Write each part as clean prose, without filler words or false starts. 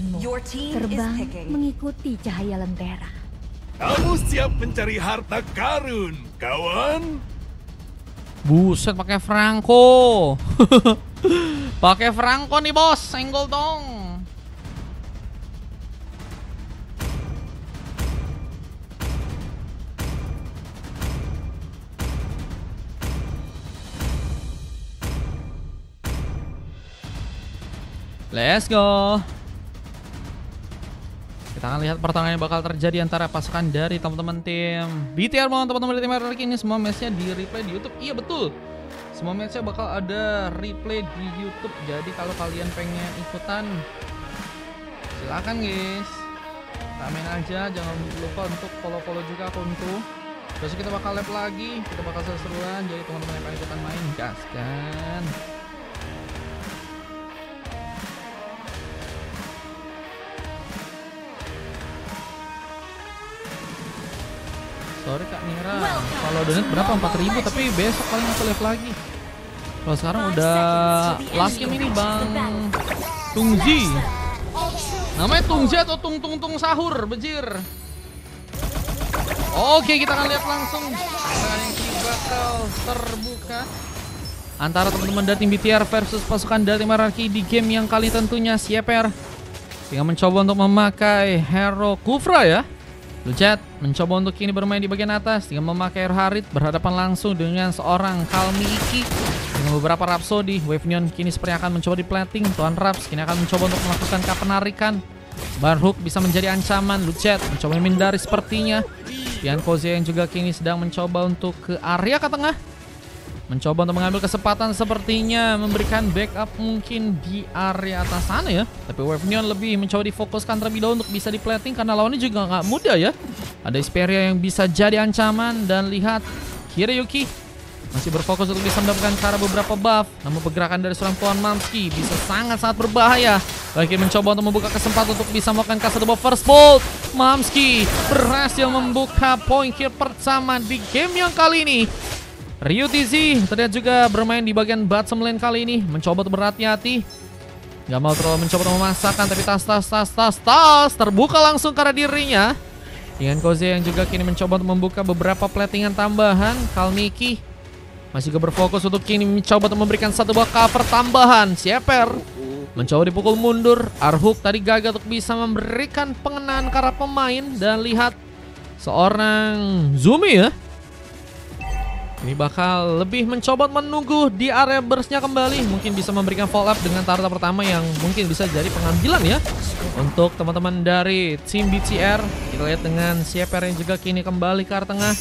pilihanmu. Terbang mengikuti cahaya lentera. Kamu siap mencari harta karun, kawan? Buset, pakai Franco. Pakai Franco nih bos, senggol dong. Let's go. Kita akan lihat pertarungan yang bakal terjadi antara pasukan dari teman-teman tim BTR maupun teman-teman dari tim RRQ. Ini semua matchnya di replay di YouTube. Iya betul, semua matchnya bakal ada replay di YouTube. Jadi kalau kalian pengen ikutan, silakan guys. Kita main aja, jangan lupa untuk follow juga akunku. Besok kita bakal live lagi, kita bakal seru-seruan. Jadi teman-teman yang pengen ikutan main, gas kan. Sorry Kak Mira, kalau donat berapa? 4.000, tapi besok paling aku live lagi. Kalau sekarang udah last game ini Bang Tungji. Namanya Tungji atau Tung Sahur, bejir. Oke, kita akan lihat langsung yang bakal terbuka antara teman-teman dari tim BTR versus pasukan dari tim RRQ di game yang kali tentunya Sieper yang mencoba untuk memakai hero Kufra ya. Lucet mencoba untuk kini bermain di bagian atas dengan memakai Harit berhadapan langsung dengan seorang Kalmi Iki dengan beberapa Rhapsody. Wave Neon kini seperti akan mencoba di plating. Tuan Raps kini akan mencoba untuk melakukan penarikan. Barhook bisa menjadi ancaman. Lucet mencoba menghindari sepertinya. Pian Koze yang juga kini sedang mencoba untuk ke area ke tengah. Mencoba untuk mengambil kesempatan sepertinya memberikan backup mungkin di area atas sana ya. Tapi Wave Neon lebih mencoba difokuskan terlebih dahulu untuk bisa di plating karena lawannya juga nggak mudah ya. Ada Isperia yang bisa jadi ancaman dan lihat Kirayuki masih berfokus untuk bisa mendapatkan cara beberapa buff. Namun pergerakan dari seorang Tuan Mamski bisa sangat-sangat berbahaya. Lagi mencoba untuk membuka kesempatan untuk bisa melakukan K1 buff first bolt. Mamski berhasil membuka poin kill pertama di game yang kali ini. Ryutizi terlihat juga bermain di bagian bottom lane kali ini. Mencoba untuk berhati-hati. Gak mau terlalu mencoba untuk memasakkan. Tapi tas terbuka langsung karena dirinya. Dengan Koze yang juga kini mencoba untuk membuka beberapa platingan tambahan. Kalmiki masih juga berfokus untuk kini mencoba untuk memberikan satu buah cover tambahan. Sieper mencoba dipukul mundur. Arhook tadi gagal untuk bisa memberikan pengenaan ke arah pemain. Dan lihat seorang Zumi ya. Ini bakal lebih mencoba menunggu di area burstnya kembali. Mungkin bisa memberikan follow up dengan tarta pertama yang mungkin bisa jadi pengambilan ya. Untuk teman-teman dari tim BTR. Kita lihat dengan Sieper yang juga kini kembali ke arah tengah.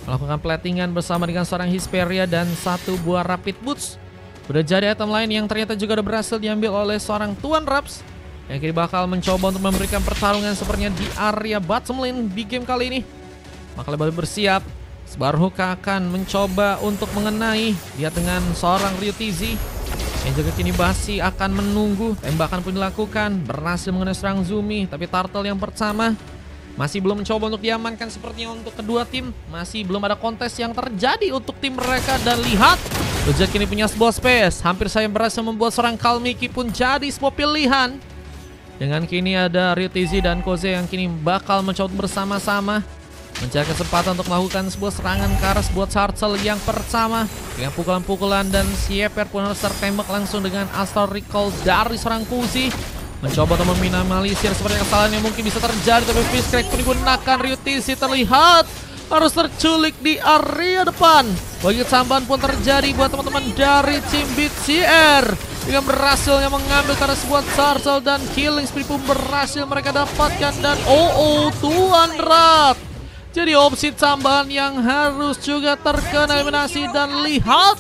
Melakukan platingan bersama dengan seorang Hisperia dan satu buah Rapid Boots. Udah jadi item lain yang ternyata juga udah berhasil diambil oleh seorang Tuan Raps. Yang kini bakal mencoba untuk memberikan pertarungan sepertinya di area bottom lane di game kali ini. Maka lebih bersiap. Barhook akan mencoba untuk mengenai. Lihat dengan seorang Ryutizi yang juga kini masih akan menunggu. Tembakan pun dilakukan. Berhasil mengenai serang Zumi. Tapi Turtle yang pertama masih belum mencoba untuk diamankan sepertinya untuk kedua tim. Masih belum ada kontes yang terjadi untuk tim mereka. Dan lihat Lucet kini punya sebuah space. Hampir saya berhasil membuat seorang Kalmiki pun jadi sebuah pilihan. Dengan kini ada Ryutizi dan Koze yang kini bakal mencoba bersama-sama mencari kesempatan untuk melakukan sebuah serangan ke arah sebuah turtle yang pertama dengan pukulan-pukulan dan Sieper pun harus tertembak langsung dengan Astral Recall dari seorang Kuzi. Mencoba untuk meminimalisir seperti kesalahan yang mungkin bisa terjadi, tapi Fist Crack pun digunakan. Ryutizi terlihat harus terculik di area depan. Bagi tambahan pun terjadi buat teman-teman dari tim BTR dengan berhasilnya mengambil karena sebuah turtle dan killing spree pun berhasil mereka dapatkan. Dan Tuan Rat jadi opsi tambahan yang harus juga terkena eliminasi. Dan lihat,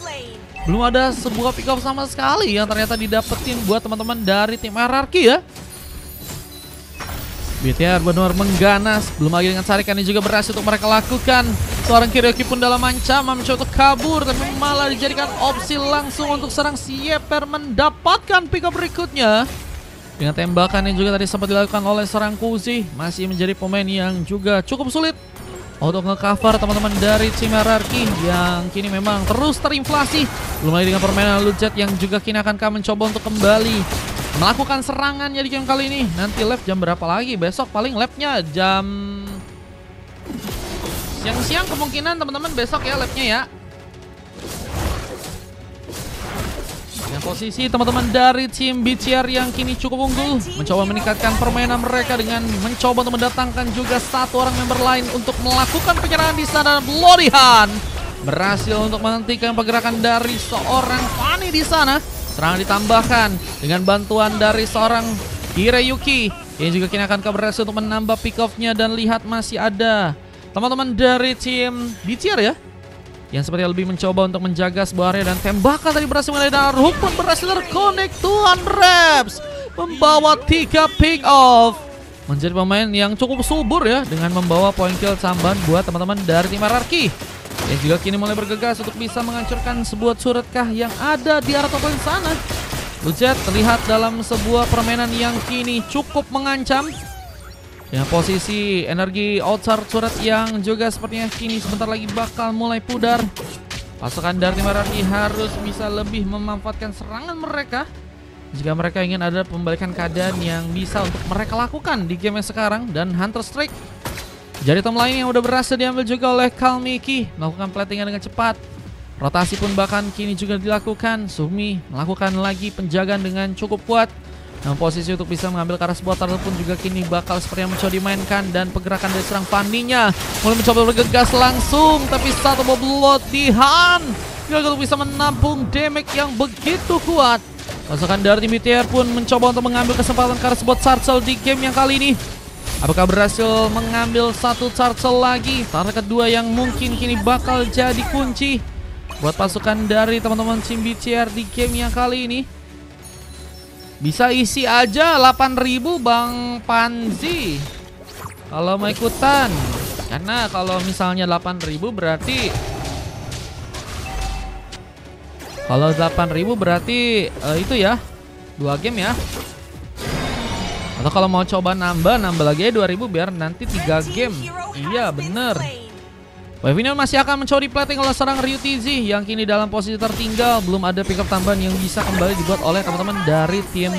belum ada sebuah pick off sama sekali yang ternyata didapetin buat teman-teman dari tim RRQ ya. BTR benar mengganas. Belum lagi dengan tarikan yang juga berhasil untuk mereka lakukan. Seorang Kiryoki pun dalam ancaman mencoba untuk kabur, tapi malah dijadikan opsi langsung untuk serang Sieper mendapatkan pick up berikutnya. Dengan tembakan yang juga tadi sempat dilakukan oleh seorang Kuzi, masih menjadi pemain yang juga cukup sulit untuk nge-cover teman-teman dari tim RRQ yang kini memang terus terinflasi. Belum lagi dengan permainan Lucet yang juga kini akan mencoba untuk kembali melakukan serangannya di game kali ini. Nanti live jam berapa lagi? Besok paling live-nya jam siang-siang kemungkinan teman-teman, besok ya live-nya ya. Dengan posisi teman-teman dari tim BTR yang kini cukup unggul, mencoba meningkatkan permainan mereka dengan mencoba untuk mendatangkan juga satu orang member lain untuk melakukan penyerangan di sana. Bloody Hand berhasil untuk menghentikan pergerakan dari seorang Fanny di sana. Serangan ditambahkan dengan bantuan dari seorang Hirayuki yang juga kini akan berhasil untuk menambah pick off-nya, dan lihat masih ada teman-teman dari tim BTR ya, yang sepertinya lebih mencoba untuk menjaga sebuah area, dan tembakan tadi berhasil mengenai dan hook pun berhasil terconnect. Tuan Reps membawa 3 pick off, menjadi pemain yang cukup subur ya, dengan membawa poin kill tambahan buat teman-teman dari tim Hierarchy, yang juga kini mulai bergegas untuk bisa menghancurkan sebuah turretkah yang ada di arah top lane sana. Lujet terlihat dalam sebuah permainan yang kini cukup mengancam, dengan posisi energi outside turret yang juga sepertinya kini sebentar lagi bakal mulai pudar. Pasukan dari tim Hierarchy harus bisa lebih memanfaatkan serangan mereka jika mereka ingin ada pembalikan keadaan yang bisa untuk mereka lakukan di game yang sekarang. Dan Hunter Strike jadi item lain yang udah berhasil diambil juga oleh Kalmiki, melakukan platingan dengan cepat. Rotasi pun bahkan kini juga dilakukan. Sumi melakukan lagi penjagaan dengan cukup kuat. Nah, posisi untuk bisa mengambil ke arah sebuah turret pun juga kini bakal seperti yang mencoba dimainkan, dan pergerakan dari serang Fanny-nya mulai mencoba bergegas langsung, tapi satu bobot di Han gagal untuk bisa menampung damage yang begitu kuat. Pasukan dari tim BTR pun mencoba untuk mengambil kesempatan ke arah sebuah turtle di game yang kali ini. Apakah berhasil mengambil satu turtle lagi? Turret kedua yang mungkin kini bakal jadi kunci buat pasukan dari teman-teman tim BTR di game yang kali ini. Bisa isi aja 8.000 Bang Panzi kalau mau ikutan, karena kalau misalnya 8.000 berarti itu ya 2 game ya. Atau kalau mau coba nambah lagi 2.000 biar nanti 3 game. Iya bener. Wavinion masih akan mencoba di-plating oleh seorang Ryu TZ yang kini dalam posisi tertinggal. Belum ada pick up tambahan yang bisa kembali dibuat oleh teman-teman dari tim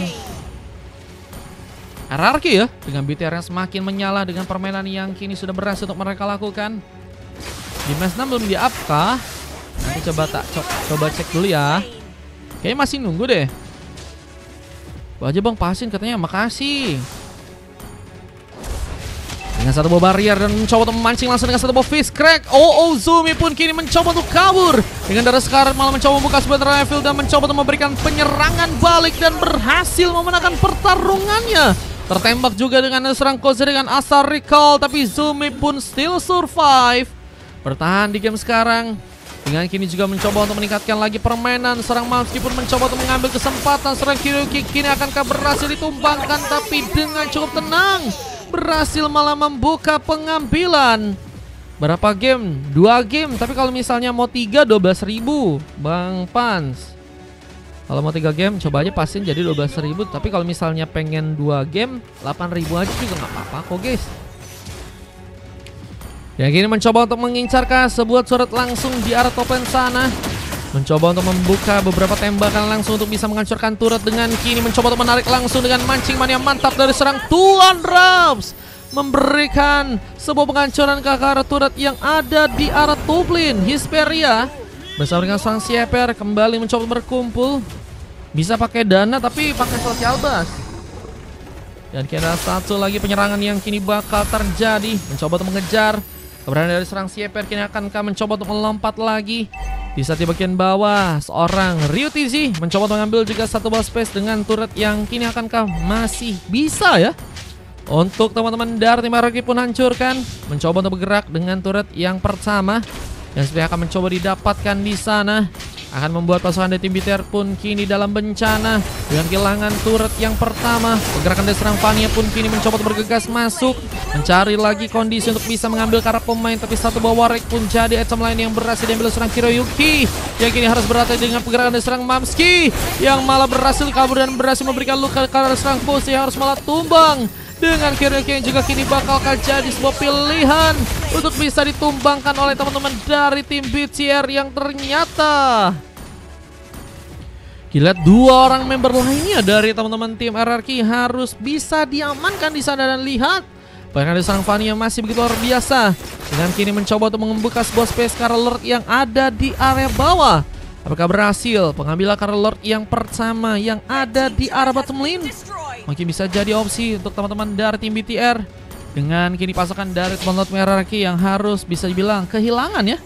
Hierarchy ya, dengan BTR yang semakin menyala dengan permainan yang kini sudah berhasil untuk mereka lakukan. Di match 6 belum di-up kah? Nanti coba cek dulu ya. Kayaknya masih nunggu deh. Aja Bang Pasin katanya makasih. Dengan satu buah barrier dan mencoba untuk memancing langsung dengan satu buah fist crack. Zumi pun kini mencoba untuk kabur. Dengan darah sekarat malah mencoba membuka sebuah reveal dan mencoba untuk memberikan penyerangan balik dan berhasil memenangkan pertarungannya. Tertembak juga dengan serang Koze dengan asal recall, tapi Zumi pun still survive. Bertahan di game sekarang. Dengan kini juga mencoba untuk meningkatkan lagi permainan. Serang Mamski pun mencoba untuk mengambil kesempatan. Serang Kiryuki kini akankah berhasil ditumbangkan, tapi dengan cukup tenang berhasil malah membuka pengambilan. Berapa game? 2 game. Tapi kalau misalnya mau 3, 12.000 Bang Pans. Kalau mau 3 game coba aja pasin jadi 12.000. Tapi kalau misalnya pengen 2 game 8.000 aja juga nggak apa-apa kok guys. Yang kini mencoba untuk mengincarkan sebuah turret langsung di arah top lane sana. Mencoba untuk membuka beberapa tembakan langsung untuk bisa menghancurkan turret. Dengan kini mencoba untuk menarik langsung dengan mancing mania mantap dari serang Tuan Raps. Memberikan sebuah penghancuran ke arah turret yang ada di arah top lane. Hisperia bersama dengan sang Sieper kembali mencoba berkumpul. Bisa pakai dana tapi pakai social bus. Dan kira satu lagi penyerangan yang kini bakal terjadi. Mencoba untuk mengejar. Keberanian dari serang Sieper kini akankah mencoba untuk melompat lagi. Di saat di bagian bawah seorang Ryu TZ mencoba untuk mengambil juga satu buah space dengan turret yang kini akankah masih bisa ya. Untuk teman-teman dari tim Hierarchy pun hancurkan. Mencoba untuk bergerak dengan turret yang pertama yang sebenarnya akan mencoba didapatkan di sana. Akan membuat pasukan dari tim BTR pun kini dalam bencana dengan kehilangan turret yang pertama. Pergerakan dari serang Fania pun kini mencoba untuk bergegas masuk, mencari lagi kondisi untuk bisa mengambil ke arah pemain. Tapi satu buah Warwick pun jadi item lain yang berhasil diambil serang Kiryuki, yang kini harus berhati dengan pergerakan dari serang Mamski yang malah berhasil kabur dan berhasil memberikan luka ke arah serang Pulse yang harus malah tumbang. Dengan Kiryuki yang juga kini bakal jadi sebuah pilihan untuk bisa ditumbangkan oleh teman-teman dari tim BTR yang ternyata Kita lihat dua orang member lainnya dari teman-teman tim RRQ harus bisa diamankan di sana, dan lihat bahkan ada seorang Fanny yang masih begitu luar biasa dengan kini mencoba untuk membuka sebuah space Karel Lord yang ada di area bawah. Apakah berhasil pengambilan Karel Lord yang pertama yang ada di arah bottom lane? Mungkin bisa jadi opsi untuk teman-teman dari tim BTR dengan kini pasukan dari teman-teman RRQ yang harus bisa dibilang kehilangan ya.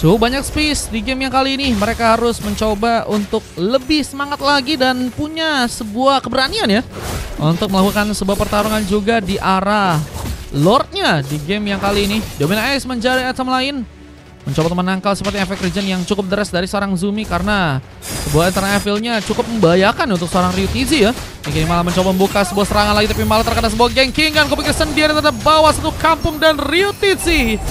Cukup banyak space di game yang kali ini. Mereka harus mencoba untuk lebih semangat lagi dan punya sebuah keberanian ya untuk melakukan sebuah pertarungan juga di arah Lordnya di game yang kali ini. Domina Ice menjadi item lain, mencoba untuk menangkal seperti efek regen yang cukup deras dari seorang Zumi karena sebuah internal evil-nya cukup membahayakan untuk seorang Ryutizi ya. Ini malah mencoba membuka sebuah serangan lagi, tapi malah terkena sebuah gankingan. Kupikir sendiri terhadap bawah satu kampung, dan Ryutizi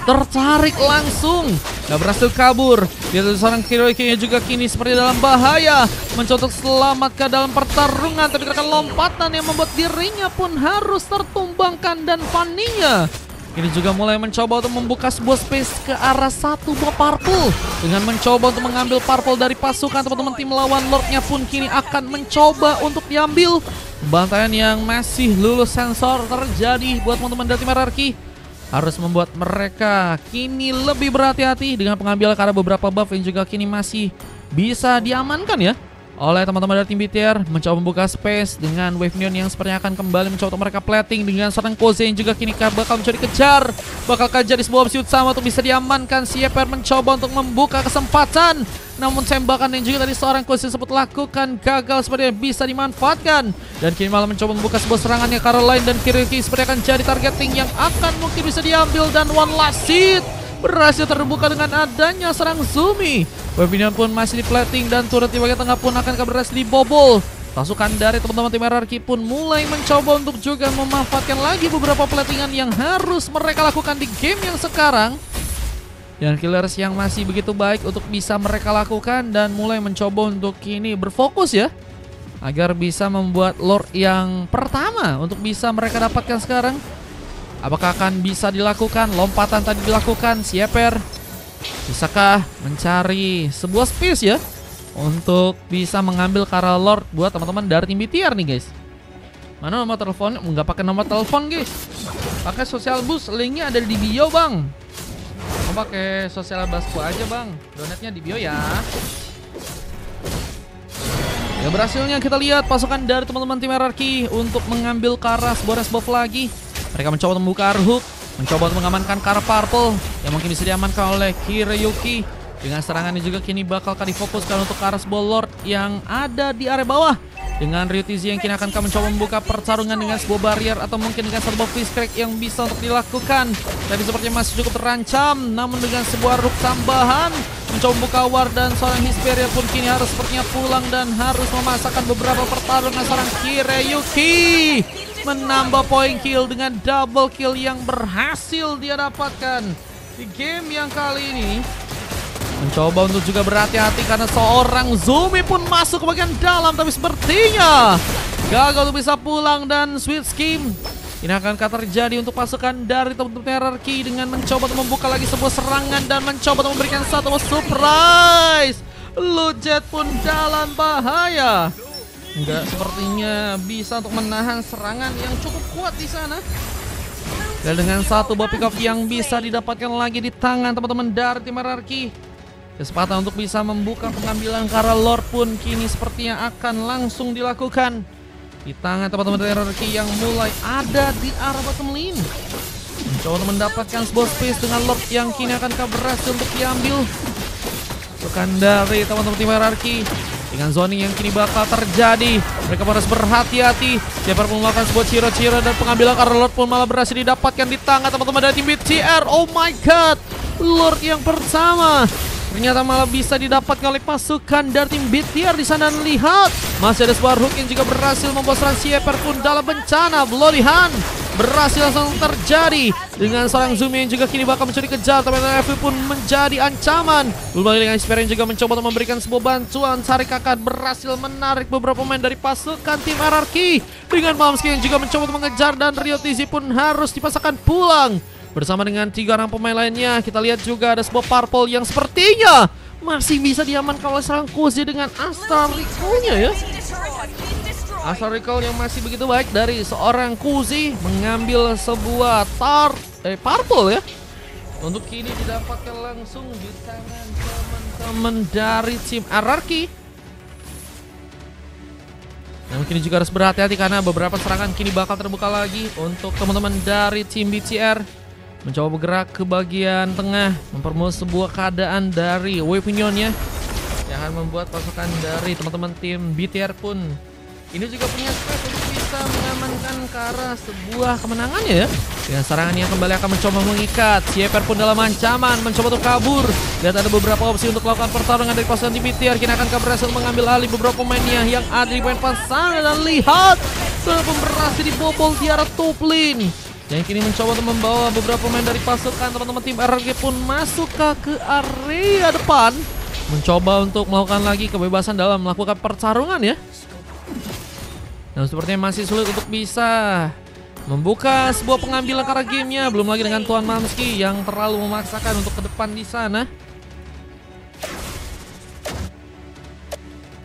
tertarik langsung, gak berhasil kabur. Lihat seorang Kiroiki juga kini seperti dalam bahaya, mencoba untuk selamat ke dalam pertarungan, tapi terkena lompatan yang membuat dirinya pun harus tertumbangkan. Dan Fanny-nya ini juga mulai mencoba untuk membuka sebuah space ke arah satu buah purple dengan mencoba untuk mengambil purple dari pasukan teman-teman tim lawan. Lordnya pun kini akan mencoba untuk diambil. Bantaian yang masih lulus sensor terjadi buat teman-teman dari tim RRQ, harus membuat mereka kini lebih berhati-hati dengan pengambilan karena beberapa buff yang juga kini masih bisa diamankan ya oleh teman-teman dari tim BTR. Mencoba membuka space dengan Wave Neon yang sepertinya akan kembali mencoba untuk mereka plating dengan seorang Koze yang juga kini bakal mencoba dikejar. Bakal jadi sebuah opsi utama untuk bisa diamankan. Sieper mencoba untuk membuka kesempatan, namun tembakan yang juga tadi seorang Koze sempat lakukan gagal sepertinya bisa dimanfaatkan. Dan kini malah mencoba membuka sebuah serangannya Caroline, dan Kiryuki seperti akan jadi targeting yang akan mungkin bisa diambil. Dan one last hit berhasil terbuka dengan adanya serang Zumi. Webinar pun masih di plating dan turret di bagian tengah pun akan berhasil dibobol. Pasukan dari teman-teman tim RRQ pun mulai mencoba untuk juga memanfaatkan lagi beberapa platingan yang harus mereka lakukan di game yang sekarang. Dan killers yang masih begitu baik untuk bisa mereka lakukan, dan mulai mencoba untuk kini berfokus ya agar bisa membuat Lord yang pertama untuk bisa mereka dapatkan sekarang. Apakah akan bisa dilakukan? Lompatan tadi dilakukan. Sieper bisakah mencari sebuah space ya untuk bisa mengambil Karel Lord buat teman-teman dari tim BTR nih guys. Mana nomor telepon? Nggak pakai nomor telepon guys, pakai sosial bus, linknya ada di bio bang. Mau pakai sosial busku aja bang, donatnya di bio ya. Ya berhasilnya kita lihat pasukan dari teman-teman tim RRQ untuk mengambil Karas Boras buff lagi. Mereka mencoba untuk membuka Arhook, mencoba untuk mengamankan Kara Purple yang mungkin bisa diamankan oleh Kiryuki. Dengan serangan ini juga kini bakal difokuskan untuk Karas Lord yang ada di area bawah. Dengan Ryutizi yang kini akan mencoba membuka pertarungan dengan sebuah barrier atau mungkin dengan sebuah freeze crack yang bisa untuk dilakukan. Tapi sepertinya masih cukup terancam, namun dengan sebuah Arhook tambahan mencoba membuka war, dan seorang Hisperia pun kini harus sepertinya pulang dan harus memasakkan beberapa pertarungan. Seorang Kiryuki menambah poin kill dengan double kill yang berhasil dia dapatkan di game yang kali ini. Mencoba untuk juga berhati-hati karena seorang Zumi pun masuk ke bagian dalam, tapi sepertinya gagal untuk bisa pulang. Dan sweet scheme ini akan terjadi untuk pasukan dari teman-teman RRQ dengan mencoba untuk membuka lagi sebuah serangan dan mencoba untuk memberikan satu surprise. Lujet pun dalam bahaya, enggak sepertinya bisa untuk menahan serangan yang cukup kuat di sana. Dan dengan satu buah pick off yang bisa didapatkan lagi di tangan teman-teman dari tim RRQ, kesempatan untuk bisa membuka pengambilan Karel Lord pun kini sepertinya akan langsung dilakukan di tangan teman-teman dari RRQ yang mulai ada di arah bottom lane. Mencoba untuk mendapatkan sebuah space dengan Lord yang kini akan berhasil untuk diambil. Bukan dari teman-teman tim RRQ. Dengan zoning yang kini bakal terjadi, mereka harus berhati-hati. Siapa pun melakukan sebuah ciro-ciro, dan pengambilan Karel Lord pun malah berhasil didapatkan di tangan teman-teman dari tim BTR. Oh my god, Lord yang pertama ternyata malah bisa didapatkan oleh pasukan dari tim BTR di sana. Lihat, masih ada sebuah hook yang juga berhasil membuat seorang Sieper pun dalam bencana. Bloody Hand berhasil langsung terjadi dengan seorang Zumi yang juga kini bakal mencuri kejar, tapi FV pun menjadi ancaman. Belum lagi dengan Sperry yang juga mencoba untuk memberikan sebuah bantuan. Sarik akan berhasil menarik beberapa pemain dari pasukan tim RRQ dengan Mamski yang juga mencoba untuk mengejar, dan Ryutizi pun harus dipaksakan pulang bersama dengan 3 orang pemain lainnya. Kita lihat juga ada sebuah purple yang sepertinya masih bisa diamankan oleh seorang Kuzi dengan Astra Recall-nya ya. Astra Recall yang masih begitu baik dari seorang Kuzi mengambil sebuah purple ya. Untuk kini didapatkan langsung di tangan teman-teman dari tim RRQ. Namun kini juga harus berhati-hati karena beberapa serangan kini bakal terbuka lagi untuk teman-teman dari tim BTR. Mencoba bergerak ke bagian tengah, mempermudah sebuah keadaan dari Weaponion-nya yang akan membuat pasukan dari teman-teman tim BTR pun ini juga punya space untuk bisa mengamankan ke arah sebuah kemenangannya ya. Dengan serangan yang kembali akan mencoba mengikat, Sieper pun dalam ancaman mencoba untuk kabur. Lihat ada beberapa opsi untuk melakukan pertarungan dari pasukan tim BTR. Kini akan berhasil mengambil alih beberapa pemainnya yang ada di poin sana. Dan lihat, sudah berhasil dibobol di arah top lane. Yang kini mencoba untuk membawa beberapa pemain dari pasukan teman-teman tim RRQ pun masuk ke area depan. Mencoba untuk melakukan lagi kebebasan dalam melakukan pertarungan ya. Dan sepertinya masih sulit untuk bisa membuka sebuah pengambilan karena gamenya. Belum lagi dengan Tuan Mamski yang terlalu memaksakan untuk ke depan di sana.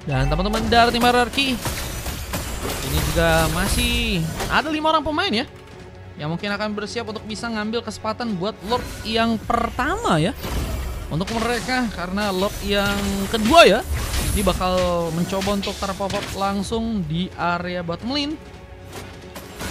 Dan teman-teman dari tim RRQ ini juga masih ada 5 orang pemain ya, yang mungkin akan bersiap untuk bisa ngambil kesempatan buat Lord yang pertama ya. Untuk mereka karena Lord yang kedua ya, ini bakal mencoba untuk terpop-up langsung di area bottom lane.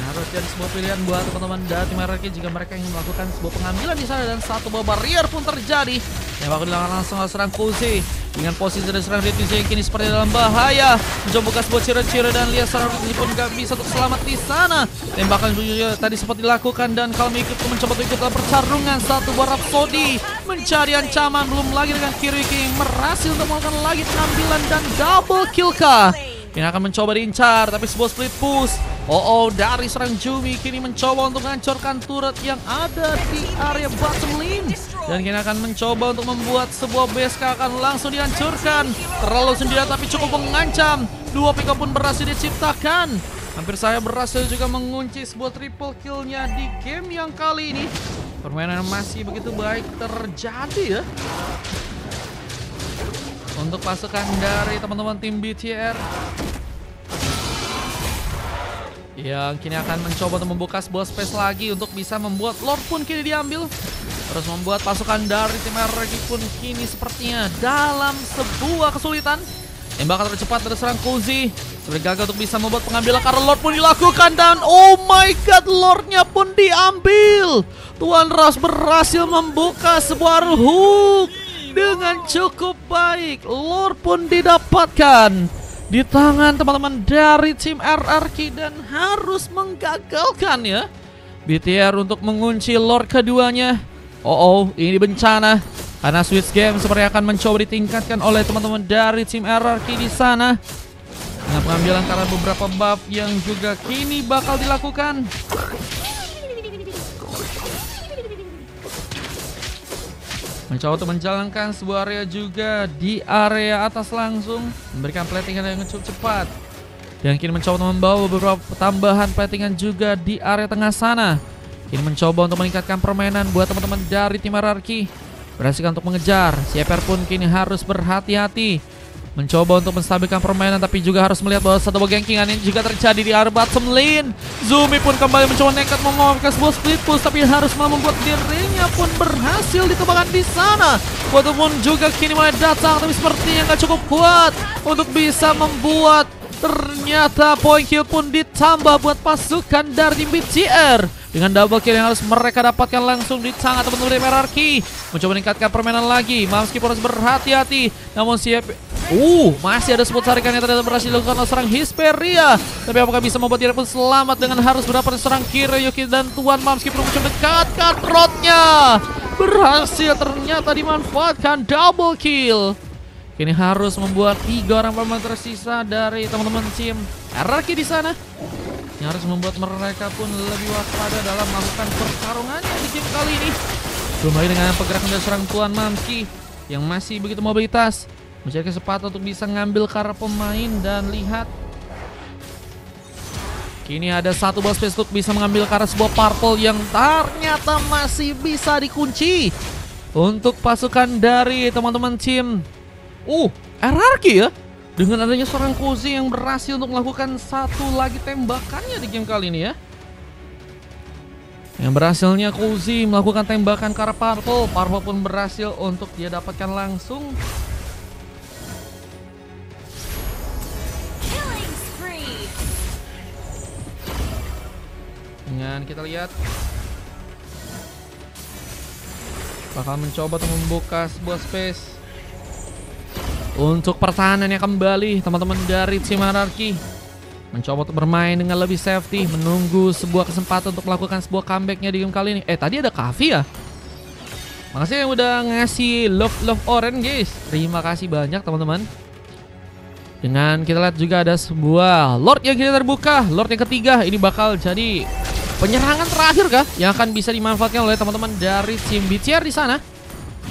Harus jadi sebuah pilihan buat teman-teman dari tim RRQ jika mereka ingin melakukan sebuah pengambilan di sana. Dan satu buah barrier pun terjadi yang bakal dilakukan langsung oleh serang Kuzi. Dengan posisi dari serang Rituzi yang kini seperti dalam bahaya, mencoba buka sebuah ciri-ciri dan lihat serang Rituzi pun gak bisa untuk selamat di sana. Tembakan juga tadi sempat dilakukan dan kalau ikut mencoba ikut dalam pertarungan. Satu buah Rhapsody mencari ancaman, belum lagi dengan Kiriki berhasil untuk melakukan lagi pengambilan dan double kill kah. Ini akan mencoba diincar tapi sebuah split push. Dari serang Jumi kini mencoba untuk menghancurkan turret yang ada di area bottom lane. Dan kini akan mencoba untuk membuat sebuah BSK akan langsung dihancurkan. Terlalu sendirian tapi cukup mengancam. Dua pick up pun berhasil diciptakan. Hampir saya berhasil juga mengunci sebuah triple kill-nya di game yang kali ini. Permainan masih begitu baik terjadi ya. Untuk pasukan dari teman-teman tim BTR yang kini akan mencoba untuk membuka sebuah space lagi untuk bisa membuat Lord pun kini diambil. Terus membuat pasukan dari tim RRQ pun kini sepertinya dalam sebuah kesulitan. Tembakan tercepat dari serang Kuzi sudah gagal untuk bisa membuat pengambilan karena Lord pun dilakukan. Dan oh my god, Lordnya pun diambil. Tuan Ras berhasil membuka sebuah hook dengan cukup baik. Lord pun didapatkan di tangan teman-teman dari tim RRQ dan harus menggagalkan ya BTR untuk mengunci Lord keduanya. Ini bencana karena switch game seperti akan mencoba ditingkatkan oleh teman-teman dari tim RRQ di sana. Dengan pengambilan karena beberapa buff yang juga kini bakal dilakukan. Mencoba untuk menjalankan sebuah area juga di area atas langsung, memberikan platingan yang cukup cepat. Dan kini mencoba untuk membawa beberapa tambahan platingan juga di area tengah sana. Kini mencoba untuk meningkatkan permainan buat teman-teman dari tim RRQ. Berhasil untuk mengejar. Sieper pun kini harus berhati-hati. Mencoba untuk menstabilkan permainan tapi juga harus melihat bahwa satu gankingan ini juga terjadi di area bottom lane. Zumi pun kembali mencoba nekat mengomongkan sebuah split push tapi harus membuat dirinya pun berhasil dikembangkan di sana. Waduh pun juga kini mulai datang tapi sepertinya nggak cukup kuat untuk bisa membuat ternyata point kill pun ditambah buat pasukan dari tim BTR. Dengan double kill yang harus mereka dapatkan langsung di tangan teman-teman dari RRQ. Mencoba meningkatkan permainan lagi. Mamski harus berhati-hati. Namun siap. Masih ada sebuah tarikan yang ternyata berhasil dilakukan oleh serang Hisperia. Tapi apakah bisa membuat dia pun selamat dengan harus mendapatkan serang Kirayuki dan Tuan Mamski perlu mencoba dekatkan rotnya. Berhasil ternyata dimanfaatkan double kill. Kini harus membuat 3 orang pemain tersisa dari teman-teman tim RRQ di sana. Yang harus membuat mereka pun lebih waspada dalam melakukan pertarungannya di game kali ini. Belum lagi dengan pergerakan dari serang Tuan Mamski yang masih begitu mobilitas, mencari kesempatan untuk bisa ngambil karena pemain. Dan lihat, kini ada satu buah space untuk bisa mengambil karena sebuah purple yang ternyata masih bisa dikunci untuk pasukan dari teman-teman tim RRQ ya. Dengan adanya seorang Koze yang berhasil untuk melakukan satu lagi tembakannya di game kali ini ya. Yang berhasilnya Koze melakukan tembakan ke arah Purple. Purple pun berhasil untuk dia dapatkan langsung. Dengan kita lihat bakal mencoba untuk membuka sebuah space untuk pertahanannya kembali teman-teman dari tim RRQ. Mencoba untuk bermain dengan lebih safety, menunggu sebuah kesempatan untuk melakukan sebuah comebacknya di game kali ini. Tadi ada Kavi ya. Makasih yang udah ngasih love orange guys. Terima kasih banyak teman-teman. Dengan kita lihat juga ada sebuah Lord yang kita terbuka. Lord yang ketiga ini bakal jadi penyerangan terakhir kah yang akan bisa dimanfaatkan oleh teman-teman dari tim BTR di sana.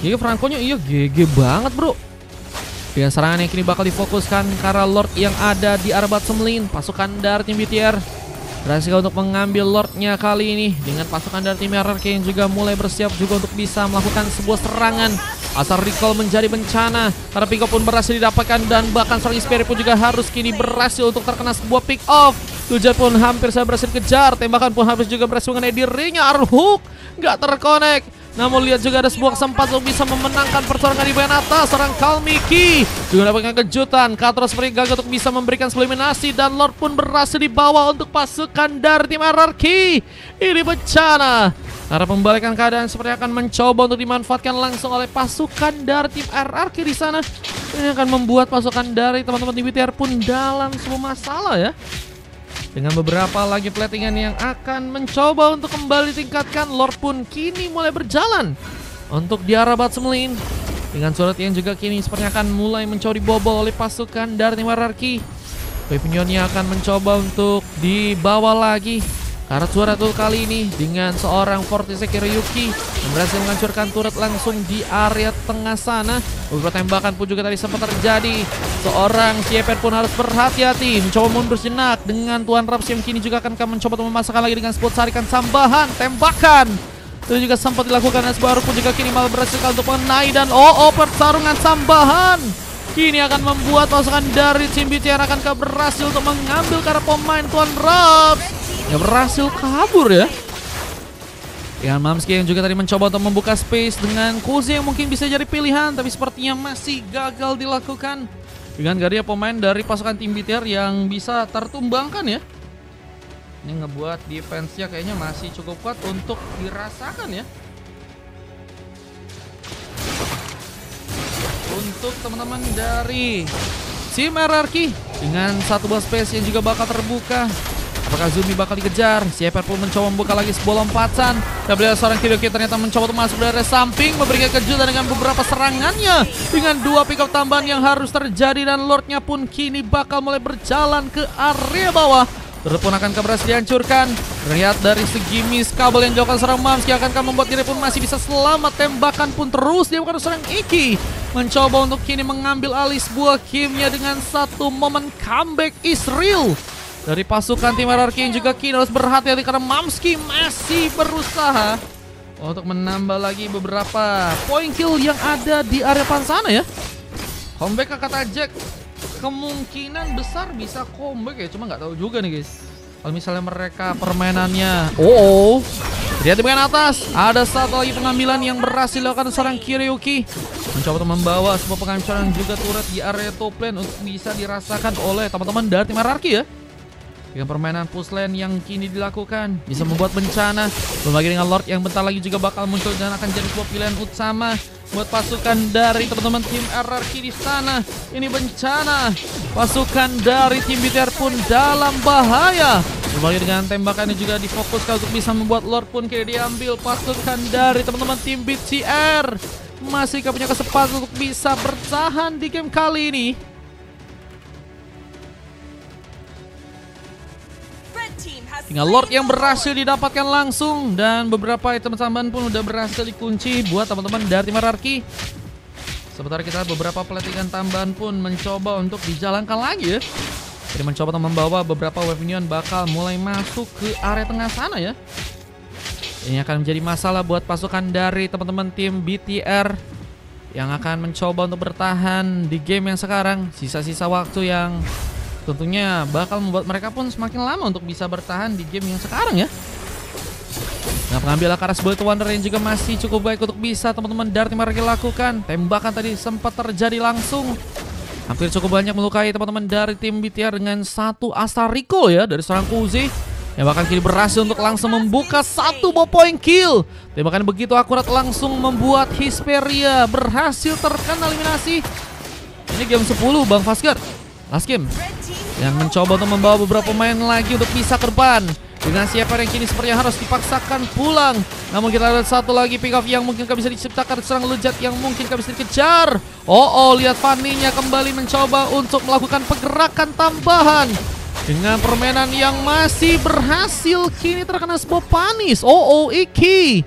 Jadi Franco-nya GG banget bro. Dengan serangan yang kini bakal difokuskan karena Lord yang ada di arah bottom lane. Pasukan dari tim BTR berhasil untuk mengambil Lordnya kali ini. Dengan pasukan dari tim RRQ yang juga mulai bersiap juga untuk bisa melakukan sebuah serangan. Asal recall menjadi bencana karena pick up pun berhasil didapatkan. Dan bahkan seorang Spirit pun juga harus kini berhasil untuk terkena sebuah pick off. Tujuan pun hampir saya berhasil kejar. Tembakan pun habis juga berhasil mengenai dirinya. Arhook nggak terkonek. Namun lihat juga ada sebuah kesempatan untuk bisa memenangkan pertarungan di bagian atas. Seorang Kalmiki juga dapatkan kejutan. Katro seperti gagal untuk bisa memberikan eliminasi. Dan Lord pun berhasil dibawa untuk pasukan dari tim RRQ. Ini bencana. Karena pembalikan keadaan seperti akan mencoba untuk dimanfaatkan langsung oleh pasukan dari tim RRQ di sana. Ini akan membuat pasukan dari teman-teman tim BTR pun dalam sebuah masalah ya. Dengan beberapa lagi platingan yang akan mencoba untuk kembali tingkatkan. Lord pun kini mulai berjalan untuk di arah bottom lane. Dengan surat yang juga kini sepertinya akan mulai mencoba dibobol oleh pasukan dari tim RRQ. Pavillonnya akan mencoba untuk dibawa lagi. Karena surat tuh kali ini dengan seorang Vortex Kiryuki yang berhasil menghancurkan turret langsung di area tengah sana. Beberapa tembakan pun juga tadi sempat terjadi. Seorang Sieper pun harus berhati-hati, mencoba mundur sejenak. Dengan Tuan Raps yang kini juga akan mencoba untuk memasakkan lagi dengan spot sarikan tambahan tembakan. Itu juga sempat dilakukan dan sebaru pun juga kini malah berhasil untuk mengenai. Dan pertarungan tambahan kini akan membuat pasukan dari tim BTR akan berhasil untuk mengambil karena pemain Tuan Raps yang berhasil kabur ya. Dengan Mamski yang juga tadi mencoba untuk membuka space dengan Koze yang mungkin bisa jadi pilihan, tapi sepertinya masih gagal dilakukan. Dengan Garia pemain dari pasukan tim BTR yang bisa tertumbangkan ya. Ini ngebuat defense-nya kayaknya masih cukup kuat untuk dirasakan ya. Untuk teman-teman dari tim RRQ dengan satu buah space yang juga bakal terbuka. Apakah Zumi bakal dikejar? Sieper pun mencoba membuka lagi sebuah lompatan. Dan beliau seorang Kiryuki ternyata mencoba untuk masuk dari samping, memberikan kejutan dengan beberapa serangannya. Dengan dua pick up tambahan yang harus terjadi. Dan Lordnya pun kini bakal mulai berjalan ke area bawah. Turret pun akan berhasil dihancurkan. Lihat dari segi miss kabel yang dilakukan seorang Mamski akankah membuat diri pun masih bisa selamat. Tembakan pun terus dilakukan seorang Iki. Mencoba untuk kini mengambil alih sebuah gamenya dengan satu momen comeback is real. Dari pasukan tim RRQ yang juga kini harus berhati-hati karena Mamski masih berusaha untuk menambah lagi beberapa point kill yang ada di area depan sana ya. Comeback kata Jack, kemungkinan besar bisa comeback ya, cuma nggak tahu juga nih guys. Kalau misalnya mereka permainannya lihat di bagian atas ada satu lagi pengambilan yang berhasil dilakukan seorang Kiryuki. Mencoba untuk membawa sebuah penghancuran juga turret di area top lane untuk bisa dirasakan oleh teman-teman dari tim RRQ ya. Dengan permainan push lane yang kini dilakukan bisa membuat bencana. Berbagi dengan Lord yang bentar lagi juga bakal muncul dan akan jadi sebuah pilihan utama buat pasukan dari teman-teman tim RRQ di sana. Ini bencana. Pasukan dari tim BTR pun dalam bahaya. Berbagi dengan tembakannya juga difokuskan untuk bisa membuat Lord pun kini diambil. Pasukan dari teman-teman tim BTR masih gak punya kesempatan untuk bisa bertahan di game kali ini. Tinggal Lord yang berhasil didapatkan langsung. Dan beberapa item tambahan pun udah berhasil dikunci buat teman-teman dari tim RRQ. Sementara kita beberapa pelatihan tambahan pun mencoba untuk dijalankan lagi ya. Jadi mencoba untuk membawa beberapa weapon bakal mulai masuk ke area tengah sana ya. Ini akan menjadi masalah buat pasukan dari teman-teman tim BTR yang akan mencoba untuk bertahan di game yang sekarang. Sisa-sisa waktu yang tentunya bakal membuat mereka pun semakin lama untuk bisa bertahan di game yang sekarang ya. Nah, pengambilan Karas Bullet Wonder yang juga masih cukup baik untuk bisa teman-teman dari tim Hierarchy lakukan. Tembakan tadi sempat terjadi langsung. Hampir cukup banyak melukai teman-teman dari tim BTR dengan satu Astar Recall ya dari seorang Kuzi. Yang bahkan kini berhasil untuk langsung membuka satu point kill. Tembakan begitu akurat langsung membuat Hisperia berhasil terkena eliminasi. Ini game 10 Bang Faskar. Last game. Yang mencoba untuk membawa beberapa pemain lagi untuk bisa ke depan. Dengan siapa yang kini sepertinya harus dipaksakan pulang. Namun kita lihat satu lagi pick off yang mungkin bisa diciptakan serang Lujat yang mungkin bisa dikejar. Lihat Fanny-nya kembali mencoba untuk melakukan pergerakan tambahan. Dengan permainan yang masih berhasil kini terkena sebuah panis. Iki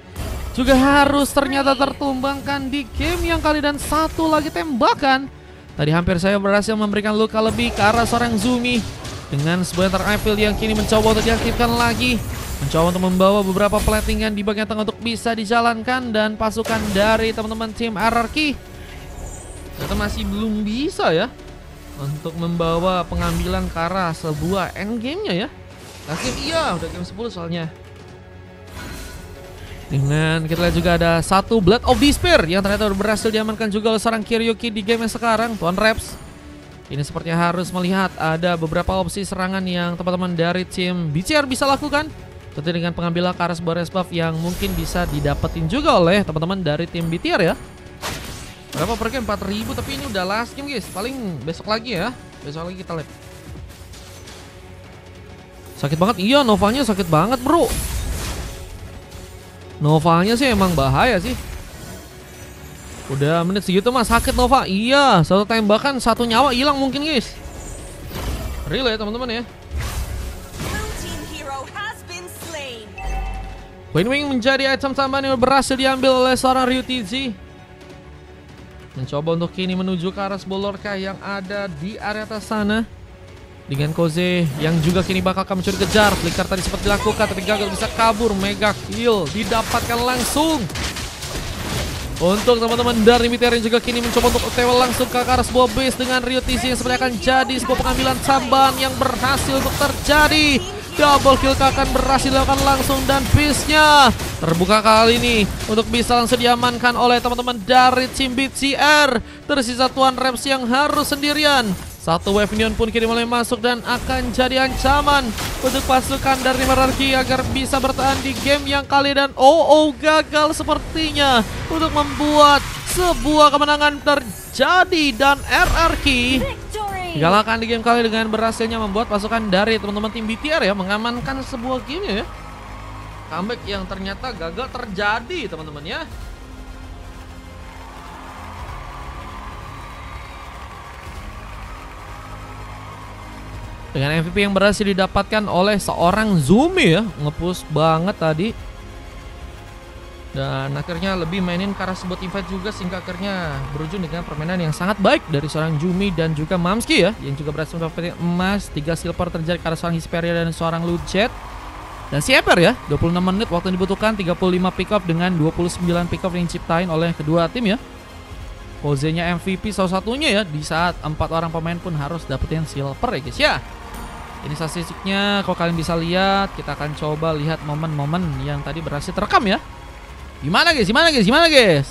juga harus ternyata tertumbangkan di game yang kali dan satu lagi tembakan. Tadi hampir saya berhasil memberikan luka lebih ke arah seorang Zumi. Dengan sebuah Eiffel yang kini mencoba untuk diaktifkan lagi. Mencoba untuk membawa beberapa platingan di bagian tengah untuk bisa dijalankan. Dan pasukan dari teman-teman tim Hierarchy ternyata masih belum bisa ya untuk membawa pengambilan ke arah sebuah endgame-nya ya. Last game iya, udah game 10 soalnya. Dengan kita lihat juga ada satu Blood of Despair yang ternyata berhasil diamankan juga oleh seorang Kiryuki di game yang sekarang. Tuan Reps ini sepertinya harus melihat ada beberapa opsi serangan yang teman-teman dari tim BCR bisa lakukan. Tentu dengan pengambilan ke arah sebuah resbuff yang mungkin bisa didapetin juga oleh teman-teman dari tim BTR ya. Berapa per game? 4000, tapi ini udah last game guys. Paling besok lagi ya. Besok lagi kita lihat. Sakit banget. Iya, Novanya sakit banget bro. Novanya sih emang bahaya sih. Udah menit segitu mah sakit Nova. Iya, satu tembakan satu nyawa hilang mungkin guys. Real ya teman-teman ya. Queen Wing menjadi item tambahan yang berhasil diambil oleh seorang Ryu TZ. Mencoba untuk kini menuju ke arah sebuah Lorca yang ada di area atas sana. Dengan Koze yang juga kini bakal kami mencuri kejar. Flicker tadi sempat dilakukan tapi gagal bisa kabur. Mega kill didapatkan langsung. Untuk teman-teman dari BTR yang juga kini mencoba untuk OTW langsung ke arah sebuah base dengan Ryu TZ yang sebenarnya akan jadi sebuah pengambilan tambahan yang berhasil untuk terjadi. Double kill akan berhasil dilakukan langsung dan base-nya terbuka kali ini untuk bisa langsung diamankan oleh teman-teman dari tim BTR. Tersisa Tuan Reps yang harus sendirian. Satu wave minion pun kini mulai masuk dan akan jadi ancaman untuk pasukan dari Hierarchy agar bisa bertahan di game yang kali dan gagal sepertinya untuk membuat sebuah kemenangan terjadi dan RRQ dikalahkan di game kali dengan berhasilnya membuat pasukan dari teman-teman tim BTR ya mengamankan sebuah game ya. Comeback yang ternyata gagal terjadi teman-teman ya. Dengan MVP yang berhasil didapatkan oleh seorang Zumi ya. Nge-push banget tadi. Dan akhirnya lebih mainin ke arah sebuah invite juga sehingga akhirnya berujung dengan permainan yang sangat baik dari seorang Zumi dan juga Mamski ya. Yang juga berhasil mendapatkan emas, 3 silver terjadi ke arah seorang Hisperia dan seorang Lucet. Dan Sieper ya, 26 menit waktu yang dibutuhkan, 35 pick up dengan 29 pick up yang diciptain oleh kedua tim ya. Koze-nya MVP salah satunya ya, di saat 4 orang pemain pun harus dapetin silver ya guys ya. Ini statistiknya kalau kalian bisa lihat, kita akan coba lihat momen-momen yang tadi berhasil terekam ya. Gimana guys?